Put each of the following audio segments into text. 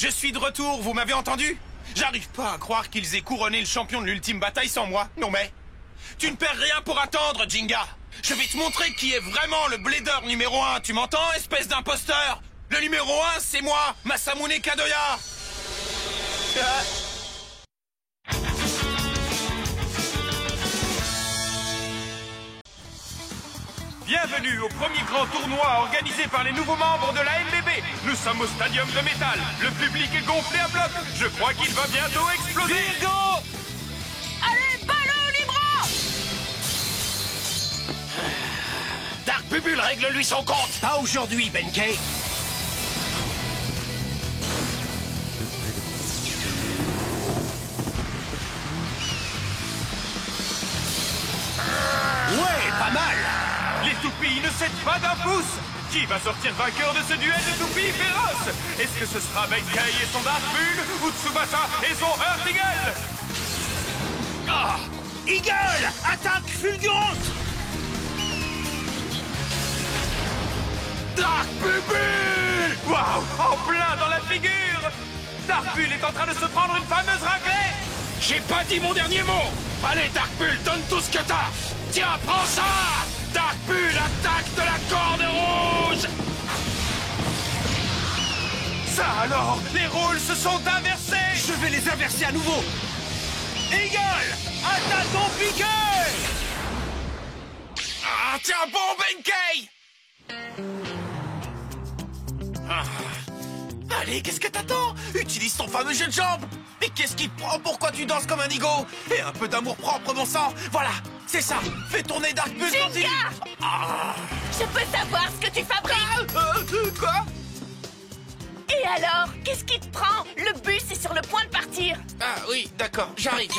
Je suis de retour, vous m'avez entendu? J'arrive pas à croire qu'ils aient couronné le champion de l'ultime bataille sans moi. Non mais... Tu ne perds rien pour attendre, Jinga. Je vais te montrer qui est vraiment le Blader numéro 1, tu m'entends, espèce d'imposteur? Le numéro 1, c'est moi, Masamune Kadoya. Bienvenue au premier grand tournoi organisé par les nouveaux membres de la NBB. Nous sommes au stadium de métal. Le public est gonflé à bloc. Je crois qu'il va bientôt exploser. Virgo! Allez, ballon libre! Dark Bubule règle-lui son compte. Pas aujourd'hui, Benkei. Ouais, pas mal. Les toupies ne cèdent pas d'un pouce. Qui va sortir vainqueur de ce duel de toupies féroces? Est-ce que ce sera Benkei et son Dark Bull ou Tsubasa et son Earth Eagle? Ah, Eagle, attaque fulgurante. Dark Bubule! Waouh! En plein dans la figure! Dark Bull est en train de se prendre une fameuse raclée! J'ai pas dit mon dernier mot. Allez, Dark Bull, donne tout ce que t'as. Tiens, prends ça. Dark Bull, attaque de la corde rouge. Ça alors, les rôles se sont inversés! Je vais les inverser à nouveau. Eagle, attaque ton piqué. Ah, tiens bon, Benkei. Allez, qu'est-ce que t'attends? Utilise ton fameux jeu de jambes. Mais qu'est-ce qui te prend? Pourquoi tu danses comme un nigo? Et un peu d'amour propre, mon sang. Voilà, c'est ça. Fais tourner Dark Bull quand il... Jinga! Je peux savoir ce que tu fabriques? Quoi? Et alors, qu'est-ce qui te prend? Le bus est sur le point de partir. Ah oui, d'accord, j'arrive.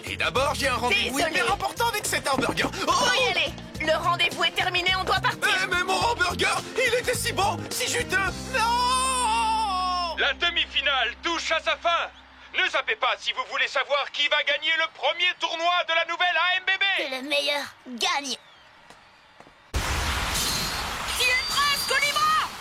Et d'abord, j'ai un rendez-vous Désolé. hyper important avec cet hamburger. Oh! Faut y aller. Le rendez-vous est terminé, on doit partir. Mais mon hamburger, il était si bon, si juteux. Non! La demi-finale touche à sa fin! Ne zappez pas si vous voulez savoir qui va gagner le premier tournoi de la nouvelle AMBB! Que le meilleur gagne. Tu es presque au Libra!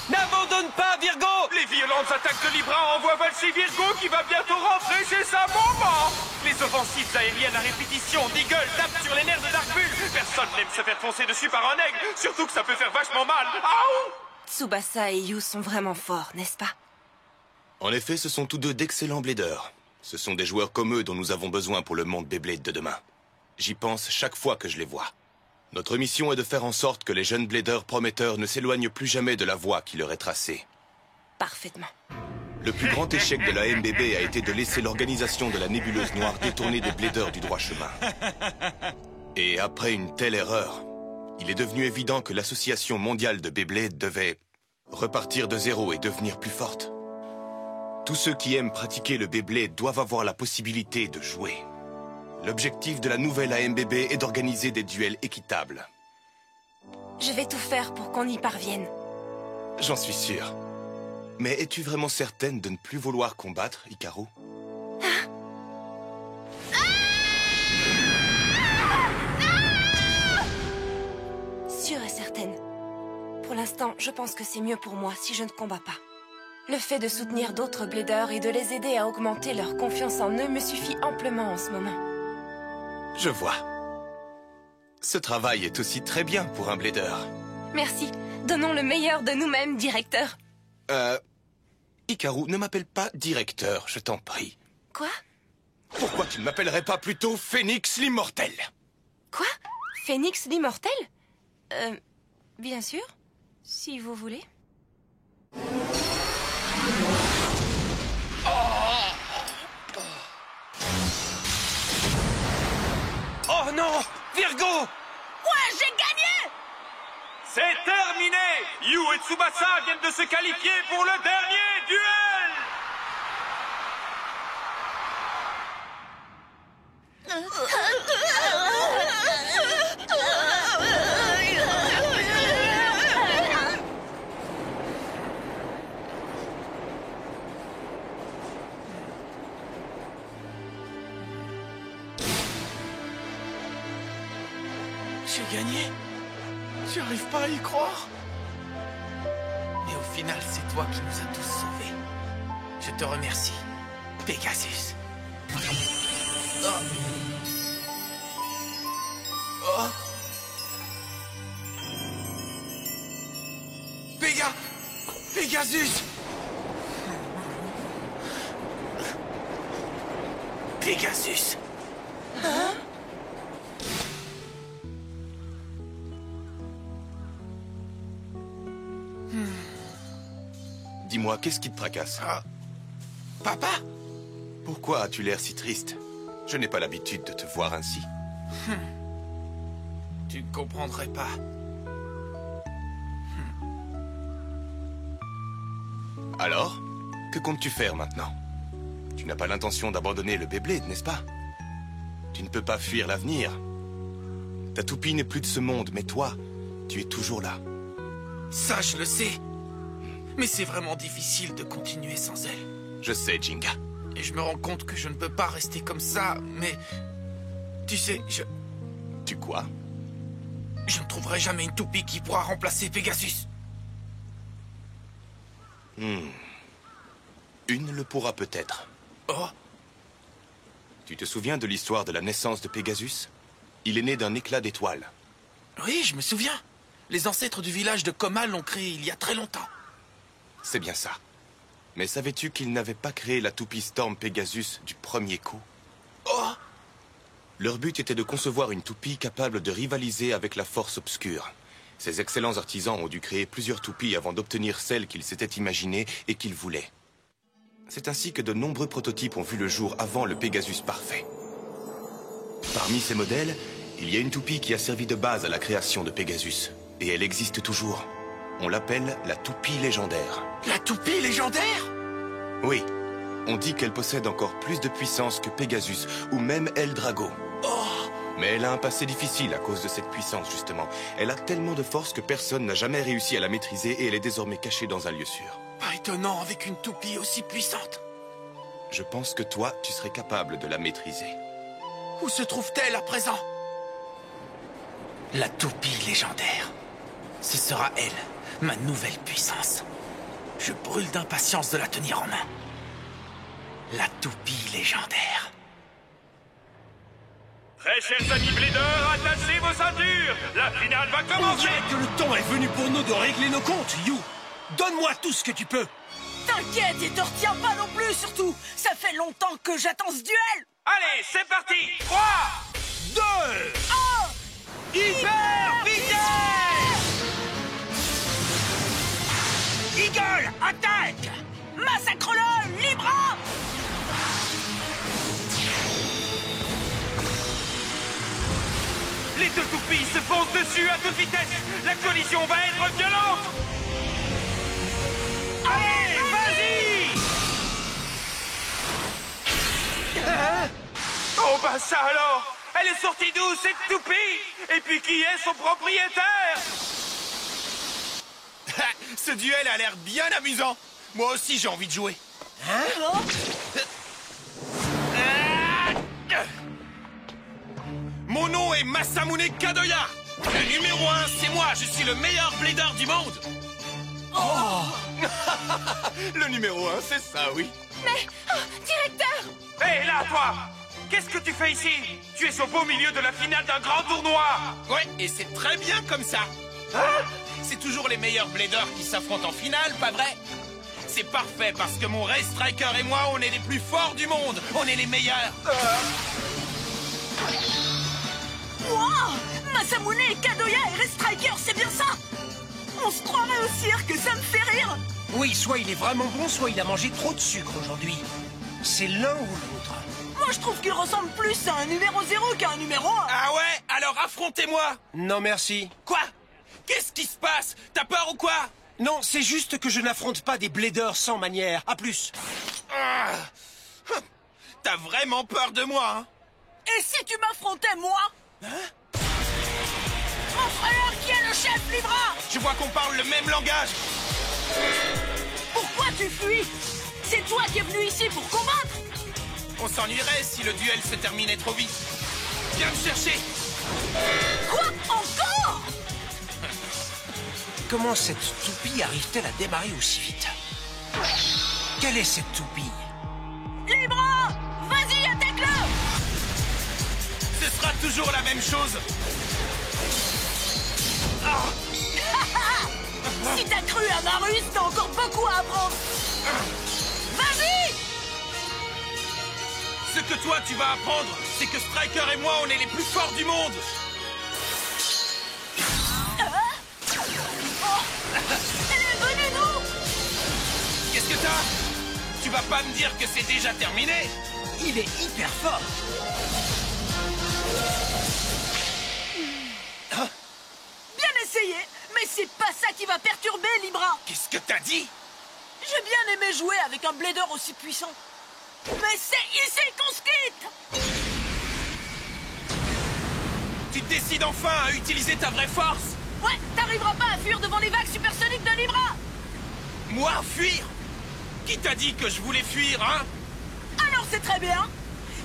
N'abandonne pas, Virgo. Les violentes attaques de Libra envoient valser Virgo qui va bientôt rentrer chez sa maman! Les offensives aériennes à répétition d'Eagle tapent sur les nerfs de Dark Bull! Personne n'aime se faire foncer dessus par un aigle, surtout que ça peut faire vachement mal! Aouh! Tsubasa et Yu sont vraiment forts, n'est-ce pas? En effet, ce sont tous deux d'excellents bladers. Ce sont des joueurs comme eux dont nous avons besoin pour le monde Beyblade de demain. J'y pense chaque fois que je les vois. Notre mission est de faire en sorte que les jeunes bladers prometteurs ne s'éloignent plus jamais de la voie qui leur est tracée. Parfaitement. Le plus grand échec de la MBB a été de laisser l'organisation de la nébuleuse noire détourner des bladers du droit chemin. Et après une telle erreur, il est devenu évident que l'association mondiale de Beyblade devait repartir de zéro et devenir plus forte. Tous ceux qui aiment pratiquer le Beyblade doivent avoir la possibilité de jouer. L'objectif de la nouvelle AMBB est d'organiser des duels équitables. Je vais tout faire pour qu'on y parvienne. J'en suis sûr. Mais es-tu vraiment certaine de ne plus vouloir combattre, Hikaru? Sûre et certaine. Pour l'instant, je pense que c'est mieux pour moi si je ne combats pas. Le fait de soutenir d'autres bladers et de les aider à augmenter leur confiance en eux me suffit amplement en ce moment. Je vois. Ce travail est aussi très bien pour un blader. Merci. Donnons le meilleur de nous-mêmes, directeur. Hikaru, ne m'appelle pas directeur, je t'en prie. Quoi? Pourquoi tu ne m'appellerais pas plutôt Phénix l'immortel? Quoi? Phénix l'immortel? Bien sûr. Si vous voulez. Oh non, Virgo. Ouais, j'ai gagné! C'est terminé! Yu et Tsubasa viennent de se qualifier pour le dernier duel! J'ai gagné. J'arrive pas à y croire. Et au final, c'est toi qui nous as tous sauvés. Je te remercie, Pegasus. Oh. Oh. Pegasus. Pegasus. Hein? Dis-moi, qu'est-ce qui te tracasse? Ah. Papa? Pourquoi as-tu l'air si triste? Je n'ai pas l'habitude de te voir ainsi. Tu ne comprendrais pas. Alors? Que comptes-tu faire maintenant? Tu n'as pas l'intention d'abandonner le Beyblade, n'est-ce pas? Tu ne peux pas fuir l'avenir. Ta toupie n'est plus de ce monde, mais toi, tu es toujours là. Ça, je le sais. Mais c'est vraiment difficile de continuer sans elle. Je sais, Jinga. Et je me rends compte que je ne peux pas rester comme ça, mais... Tu sais, Tu quoi? je ne trouverai jamais une toupie qui pourra remplacer Pegasus. Une le pourra peut-être. Oh, Tu te souviens de l'histoire de la naissance de Pegasus? Il est né d'un éclat d'étoile. oui, je me souviens. Les ancêtres du village de Koma l'ont créé il y a très longtemps. C'est bien ça. Mais savais-tu qu'ils n'avaient pas créé la toupie Storm Pegasus du premier coup? Oh, Leur but était de concevoir une toupie capable de rivaliser avec la force obscure. Ces excellents artisans ont dû créer plusieurs toupies avant d'obtenir celle qu'ils s'étaient imaginée et qu'ils voulaient. C'est ainsi que de nombreux prototypes ont vu le jour avant le Pegasus parfait. Parmi ces modèles, il y a une toupie qui a servi de base à la création de Pegasus. Et elle existe toujours. On l'appelle la toupie légendaire. la toupie légendaire? Oui, on dit qu'elle possède encore plus de puissance que Pegasus ou même Eldrago. Mais elle a un passé difficile à cause de cette puissance, justement. Elle a tellement de force que personne n'a jamais réussi à la maîtriser et elle est désormais cachée dans un lieu sûr. Pas étonnant avec une toupie aussi puissante. Je pense que toi, tu serais capable de la maîtriser. Où se trouve-t-elle à présent? La toupie légendaire. Ce sera elle, ma nouvelle puissance. Je brûle d'impatience de la tenir en main. La toupie légendaire. Très chers amis Blader, attachez vos ceintures. La finale va On commencer. dirait que le temps est venu pour nous de régler nos comptes, You. Donne-moi tout ce que tu peux. T'inquiète et te retiens pas non plus, surtout. Ça fait longtemps que j'attends ce duel. Allez, c'est parti. 3, 2, Oh, hyper vitesse! Eagle, attaque! massacre-le, Libra. les deux toupies se foncent dessus à toute vitesse. La collision va être violente. Allez, vas-y. Oh bah ça alors. Elle est sortie d'où cette toupie? Et puis qui est son propriétaire? Ce duel a l'air bien amusant. Moi aussi, j'ai envie de jouer. Mon nom est Masamune Kadoya. Le numéro 1, c'est moi. Je suis le meilleur blader du monde. Le numéro 1, c'est ça, oui. Mais, directeur. Hé là, toi! Qu'est-ce que tu fais ici? Tu es au beau milieu de la finale d'un grand tournoi! Ouais, et c'est très bien comme ça. C'est toujours les meilleurs bladers qui s'affrontent en finale, pas vrai? C'est parfait parce que mon Race Striker et moi, on est les plus forts du monde. On est les meilleurs. Wow, Masamune et Kadoya et Red Striker, c'est bien ça. On se croirait au cirque, ça me fait rire. Oui, soit il est vraiment bon, soit il a mangé trop de sucre aujourd'hui. C'est l'un ou l'autre. Moi, je trouve qu'il ressemble plus à un numéro 0 qu'à un numéro 1. Ah ouais? Alors affrontez-moi. Non, merci. Quoi? Qu'est-ce qui se passe? T'as peur ou quoi? Non, c'est juste que je n'affronte pas des bladers sans manière. À plus. Ah. T'as vraiment peur de moi, hein? Et si tu m'affrontais, moi? Mon frère qui est le chef Libra. Je vois qu'on parle le même langage. Pourquoi tu fuis? C'est toi qui es venu ici pour combattre. On s'ennuierait si le duel se terminait trop vite. Viens me chercher. Quoi? Encore? Comment cette toupie arrive-t-elle à démarrer aussi vite? Quelle est cette toupie? Libra! Vas-y, attaque-le! Ce sera toujours la même chose. Si t'as cru à ma ruse, t'as encore beaucoup à apprendre. Vas-y! Ce que toi tu vas apprendre, c'est que Striker et moi, on est les plus forts du monde. Elle est venue nous! Qu'est-ce que t'as? Tu vas pas me dire que c'est déjà terminé? Il est hyper fort. Bien essayé, mais c'est pas ça qui va perturber Libra. Qu'est-ce que t'as dit? J'ai bien aimé jouer avec un blader aussi puissant. Mais c'est ici qu'on se quitte! Tu te décides enfin à utiliser ta vraie force? Ouais, t'arriveras pas à fuir devant les vagues supersoniques de Libra! Moi, fuir? Qui t'a dit que je voulais fuir, hein? Alors c'est très bien!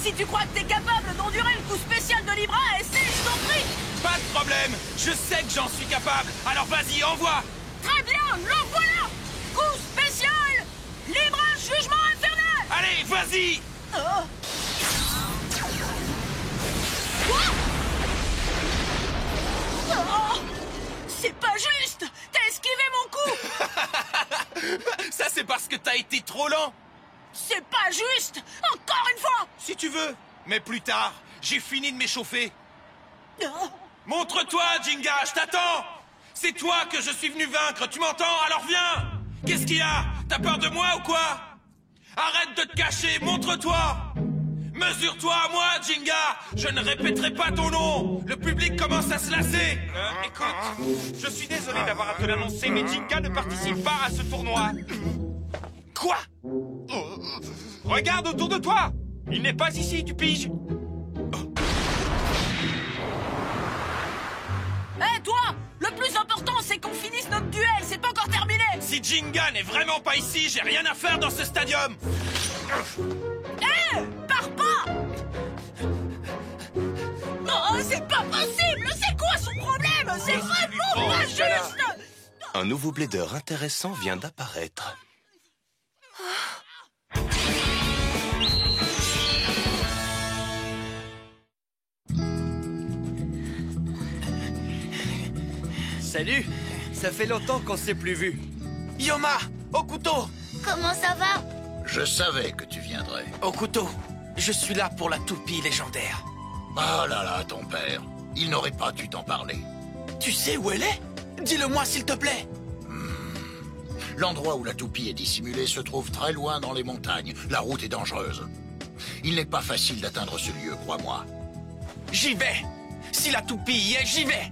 Si tu crois que t'es capable d'endurer le coup spécial de Libra, essaye, je t'en prie! Pas de problème, je sais que j'en suis capable, alors vas-y, envoie! Très bien, le voilà! Coup spécial! Libra, jugement infernal! Allez, vas-y! Oh. Quoi? Oh, c'est pas juste! T'as esquivé mon coup! Ça, c'est parce que t'as été trop lent! C'est pas juste! Encore une fois! Si tu veux, mais plus tard, j'ai fini de m'échauffer. Oh. Montre-toi, Jinga, je t'attends! C'est toi que je suis venu vaincre, tu m'entends? Alors viens! Qu'est-ce qu'il y a? T'as peur de moi ou quoi? Arrête de te cacher, montre-toi! Mesure-toi à moi, Jinga! Je ne répéterai pas ton nom! Le public commence à se lasser! Écoute, je suis désolé d'avoir à te l'annoncer, mais Jinga ne participe pas à ce tournoi. Quoi? Regarde autour de toi! Il n'est pas ici, tu piges? Hé, toi! Le plus important, c'est qu'on finisse notre duel, c'est pas encore terminé! Si Jinga n'est vraiment pas ici, j'ai rien à faire dans ce stadium! Hé! Pars pas! Oh, c'est pas possible! C'est quoi son problème? C'est vraiment pas juste! Un nouveau blader intéressant vient d'apparaître. Salut. Ça fait longtemps qu'on s'est plus vu. Yoma! Au couteau! Comment ça va? Je savais que tu viendrais. Au couteau! Je suis là pour la toupie légendaire. Ah là là, ton père. Il n'aurait pas dû t'en parler. Tu sais où elle est? Dis-le-moi, s'il te plaît! L'endroit où la toupie est dissimulée se trouve très loin dans les montagnes. La route est dangereuse. Il n'est pas facile d'atteindre ce lieu, crois-moi. J'y vais! Si la toupie y est, j'y vais!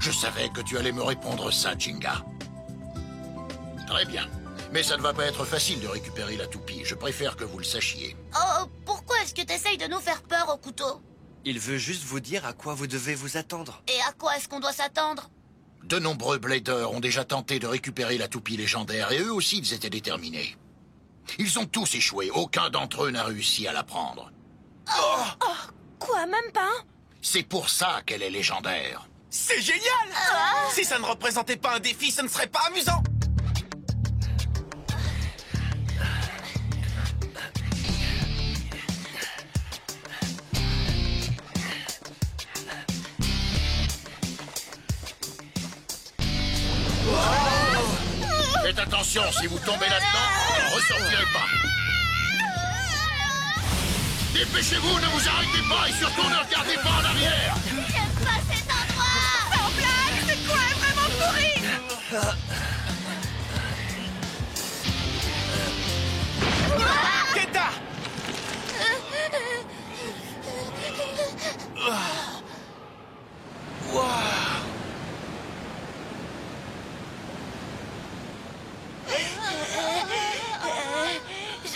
Je savais que tu allais me répondre ça, Jinga. Très bien. Mais ça ne va pas être facile de récupérer la toupie. Je préfère que vous le sachiez. Oh, pourquoi est-ce que t'essayes de nous faire peur au couteau? Il veut juste vous dire à quoi vous devez vous attendre. Et à quoi est-ce qu'on doit s'attendre? De nombreux bladers ont déjà tenté de récupérer la toupie légendaire et eux aussi ils étaient déterminés. Ils ont tous échoué, aucun d'entre eux n'a réussi à la prendre. Quoi, même pas un? C'est pour ça qu'elle est légendaire. C'est génial! Si ça ne représentait pas un défi, ce ne serait pas amusant! Faites attention, si vous tombez là-dedans, vous n'en ressortirez pas. Dépêchez-vous, ne vous arrêtez pas et surtout ne regardez pas en arrière. J'aime pas cet endroit! En blague, c'est quoi vraiment pourri? Keta!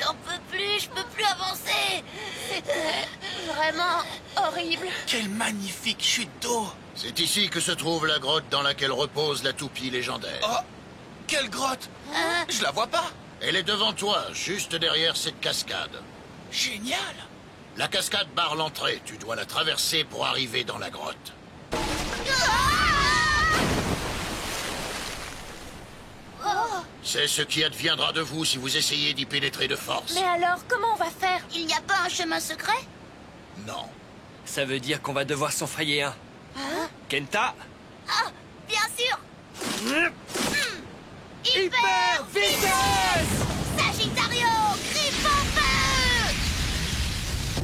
J'en peux plus, je peux plus avancer! C'était vraiment horrible. Quelle magnifique chute d'eau! C'est ici que se trouve la grotte dans laquelle repose la toupie légendaire. Oh! Quelle grotte! Je la vois pas! Elle est devant toi, juste derrière cette cascade. Génial! La cascade barre l'entrée, tu dois la traverser pour arriver dans la grotte. Oh, C'est ce qui adviendra de vous si vous essayez d'y pénétrer de force. Mais alors, comment on va faire? Il n'y a pas un chemin secret? Non. Ça veut dire qu'on va devoir s'en frayer un. Hein? Kenta? Ah, bien sûr! Hyper vitesse! Sagittario! Griffe en feu!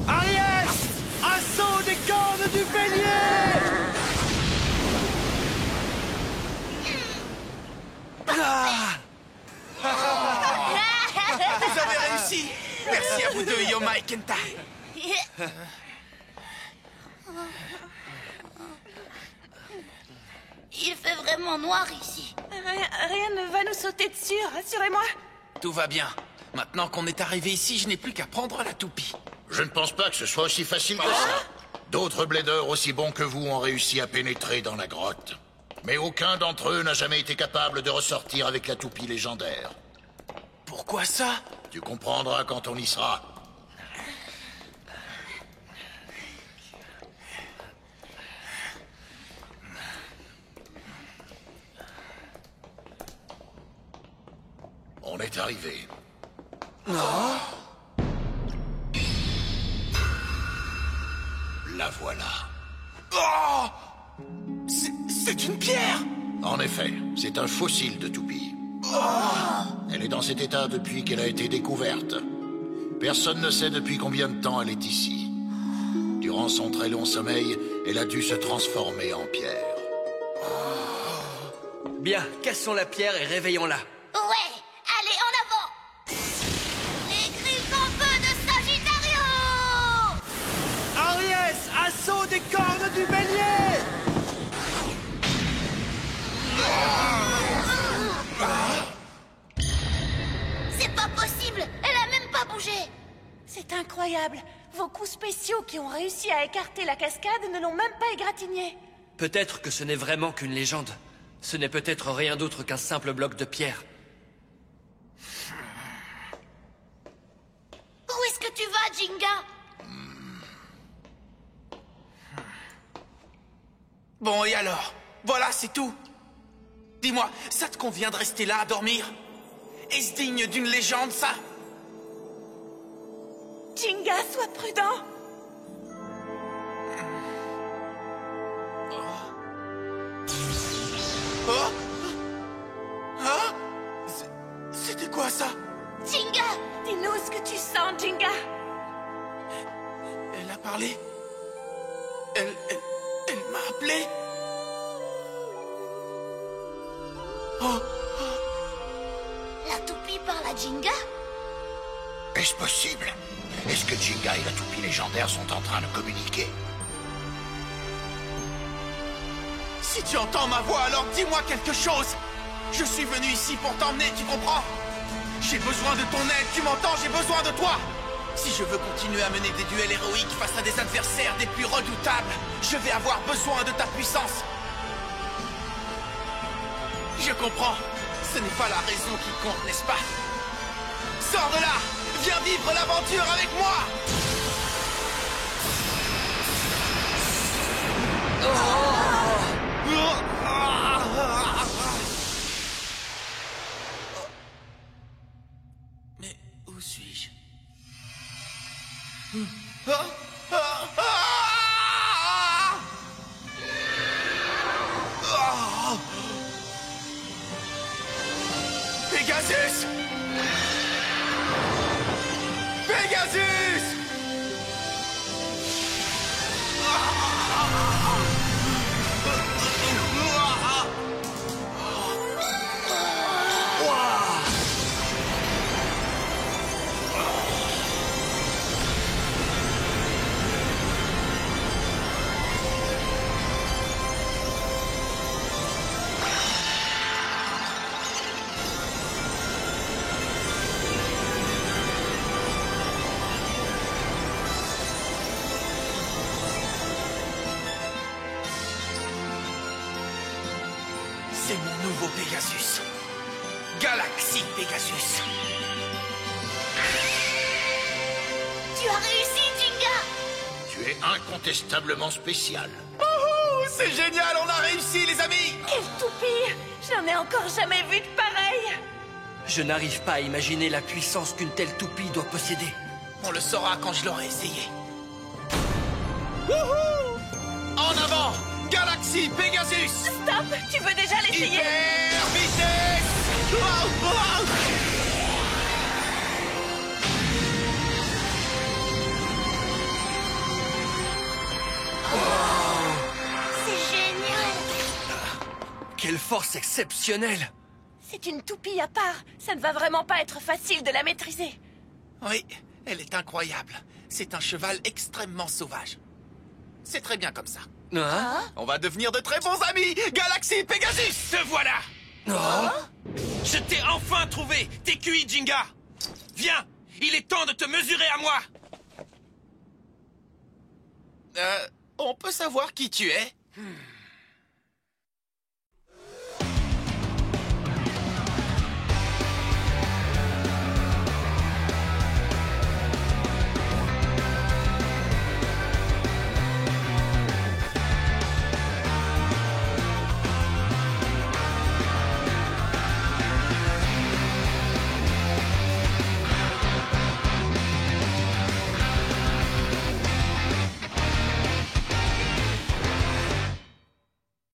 Aries! Assaut des cornes du bélier! Ah! Vous avez réussi. Merci à vous deux, Yoma et Kenta. Il fait vraiment noir ici. Rien ne va nous sauter dessus, rassurez-moi. Tout va bien. Maintenant qu'on est arrivé ici, je n'ai plus qu'à prendre la toupie. Je ne pense pas que ce soit aussi facile que ça. D'autres bladers aussi bons que vous ont réussi à pénétrer dans la grotte. Mais aucun d'entre eux n'a jamais été capable de ressortir avec la toupie légendaire. Pourquoi ça? Tu comprendras quand on y sera. On est arrivé. La voilà. Oh! C'est une pierre! En effet, c'est un fossile de toupie. Elle est dans cet état depuis qu'elle a été découverte. Personne ne sait depuis combien de temps elle est ici. Durant son très long sommeil, elle a dû se transformer en pierre. Bien, cassons la pierre et réveillons-la. Ouais, allez, en avant! Les griffes en feu de Sagittario! Aries! Assaut des cornes du bélier! C'est pas possible! Elle a même pas bougé! C'est incroyable. Vos coups spéciaux qui ont réussi à écarter la cascade ne l'ont même pas égratigné. Peut-être que ce n'est vraiment qu'une légende. Ce n'est peut-être rien d'autre qu'un simple bloc de pierre. Où est-ce que tu vas, Jinga? Bon, et alors? Voilà, c'est tout. Dis-moi, ça te convient de rester là à dormir? Est-ce digne d'une légende, ça? Jinga, sois prudent. Oh? Hein? C'était quoi, ça? Jinga! Dis-nous ce que tu sens, Jinga. Elle a parlé. Elle m'a appelé. Oh! La toupie parle à Jinga? Est-ce possible? Est-ce que Jinga et la toupie légendaire sont en train de communiquer? Si tu entends ma voix, alors dis-moi quelque chose. Je suis venu ici pour t'emmener, tu comprends? J'ai besoin de ton aide, tu m'entends? J'ai besoin de toi. Si je veux continuer à mener des duels héroïques face à des adversaires des plus redoutables, je vais avoir besoin de ta puissance. Je comprends. Ce n'est pas la raison qui compte, n'est-ce pas? Sors de là! Viens vivre l'aventure avec moi! Mais où suis-je? Pegasus! Pegasus! C'est mon nouveau Pegasus. Galaxy Pegasus. Tu as réussi, Jinga! Tu es incontestablement spécial. Oh, c'est génial, on a réussi, les amis! Quelle toupie! J'en ai encore jamais vu de pareil. Je n'arrive pas à imaginer la puissance qu'une telle toupie doit posséder. On le saura quand je l'aurai essayé. Wouhou! En avant! Galaxy Pegasus! Stop! Tu veux déjà l'essayer? Hyper vitesse! Wow, wow! C'est génial. Quelle force exceptionnelle! C'est une toupie à part. Ça ne va vraiment pas être facile de la maîtriser. Oui, elle est incroyable. C'est un cheval extrêmement sauvage. C'est très bien comme ça. Hein? On va devenir de très bons amis! Galaxy Pegasus! Te voilà! Oh. Je t'ai enfin trouvé! T'es cuit, Jinga! Viens! Il est temps de te mesurer à moi! On peut savoir qui tu es?